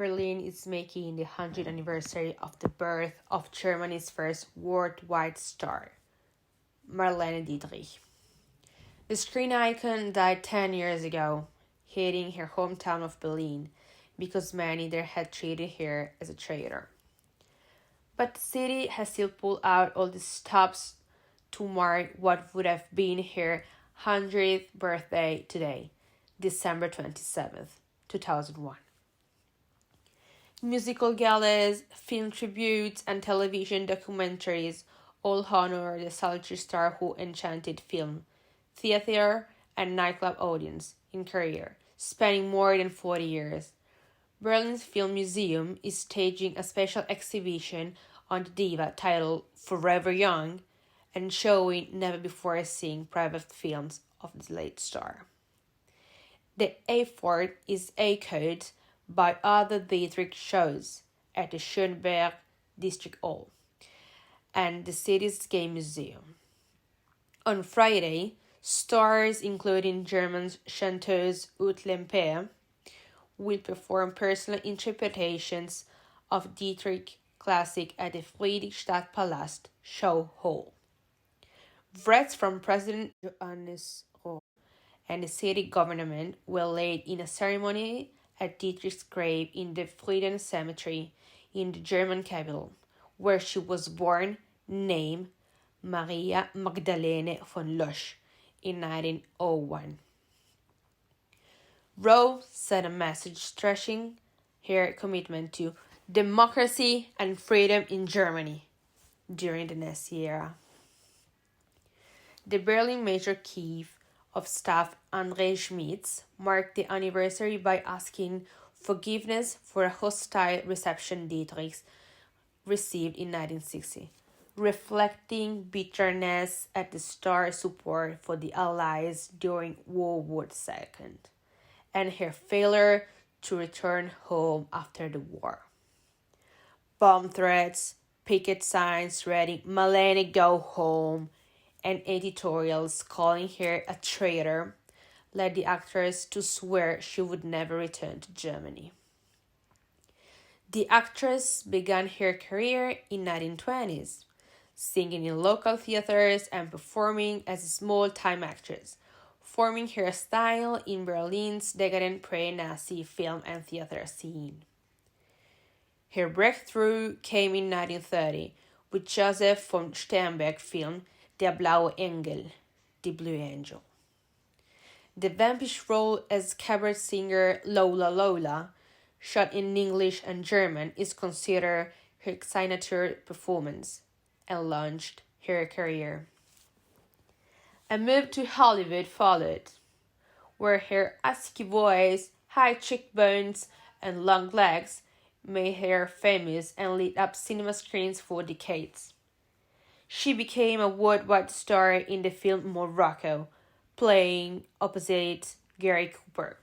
Berlin is making the 100th anniversary of the birth of Germany's first worldwide star, Marlene Dietrich. The screen icon died 10 years ago, hitting her hometown of Berlin because many there had treated her as a traitor. But the city has still pulled out all the stops to mark what would have been her 100th birthday today, December 27th, 2001. Musical galas, film tributes, and television documentaries all honor the solitary star who enchanted film, theater, and nightclub audience in career, spanning more than 40 years. Berlin's Film Museum is staging a special exhibition on the diva titled Forever Young and showing never-before-seen private films of the late star. The effort is echoed by other Dietrich shows at the Schönberg District Hall and the city's Gay Museum. On Friday, stars including German chanteuse Ute Lemper will perform personal interpretations of Dietrich classic at the Friedrichstadtpalast Show Hall. Threats from President Johannes Rohr and the city government were laid in a ceremony at Dietrich's grave in the Frieden Cemetery in the German capital, where she was born, named Maria Magdalene von Losch in 1901. Rohr sent a message stressing her commitment to democracy and freedom in Germany during the Nazi era. The Berlin Major Chief of Staff André Schmitz marked the anniversary by asking forgiveness for a hostile reception Dietrich received in 1960, reflecting bitterness at the star's support for the Allies during World War II and her failure to return home after the war. Bomb threats, picket signs reading "Marlene, go home," and editorials calling her a traitor led the actress to swear she would never return to Germany. The actress began her career in 1920s, singing in local theaters and performing as a small-time actress, forming her style in Berlin's decadent pre-Nazi film and theater scene. Her breakthrough came in 1930 with Joseph von Sternberg's film Der blaue Engel, The Blue Angel. The vampirish role as cabaret singer Lola Lola, shot in English and German, is considered her signature performance and launched her career. A move to Hollywood followed, where her husky voice, high cheekbones, and long legs made her famous and lit up cinema screens for decades. She became a worldwide star in the film Morocco, playing opposite Gary Cooper.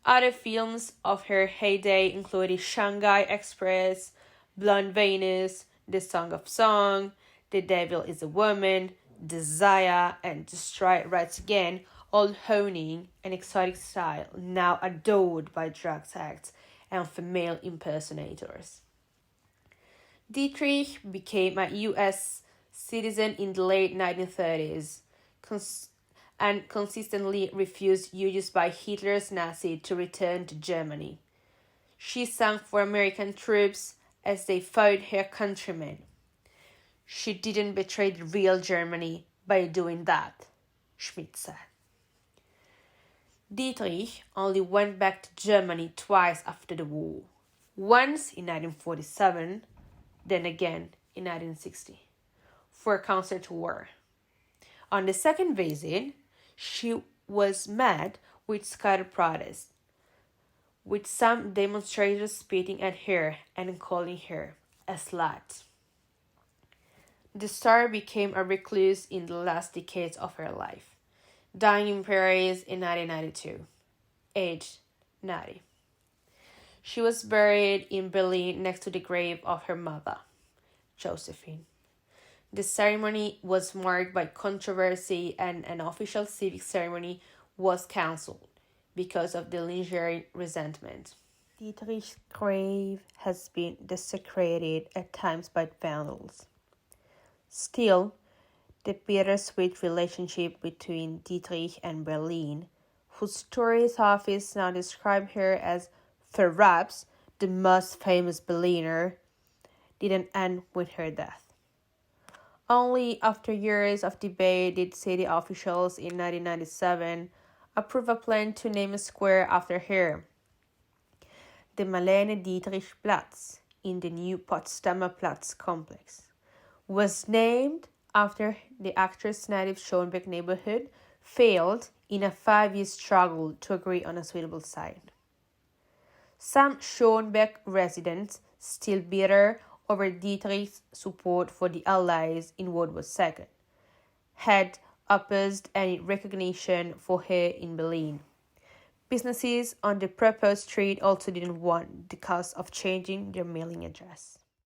Other films of her heyday included Shanghai Express, Blonde Venus, The Song of Song, The Devil is a Woman, Desire, and Destroy Rights Again, all honing an exotic style now adored by drug addicts and female impersonators. Dietrich became a U.S. citizen in the late 1930s and consistently refused use by Hitler's Nazi to return to Germany. She sang for American troops as they fought her countrymen. She didn't betray the real Germany by doing that, Schmidt said. Dietrich only went back to Germany twice after the war, once in 1947, then again in 1960, for a concert tour. On the second visit, she was met with scattered protests, with some demonstrators spitting at her and calling her a slut. The star became a recluse in the last decades of her life, dying in Paris in 1992, aged 90. She was buried in Berlin next to the grave of her mother, Josephine. The ceremony was marked by controversy and an official civic ceremony was cancelled because of the lingering resentment. Dietrich's grave has been desecrated at times by vandals. Still, the bittersweet relationship between Dietrich and Marlene, whose stories office now describe her as perhaps the most famous Berliner, didn't end with her death. Only after years of debate did city officials in 1997 approve a plan to name a square after her, the Marlene Dietrich Platz in the new Potsdamer Platz complex. Was named after the actress' native Schönberg neighborhood failed in a 5-year struggle to agree on a suitable site. Some Schönberg residents, still bitter over Dietrich's support for the Allies in World War II, had opposed any recognition for her in Berlin. Businesses on the proposed street also didn't want the cost of changing their mailing address.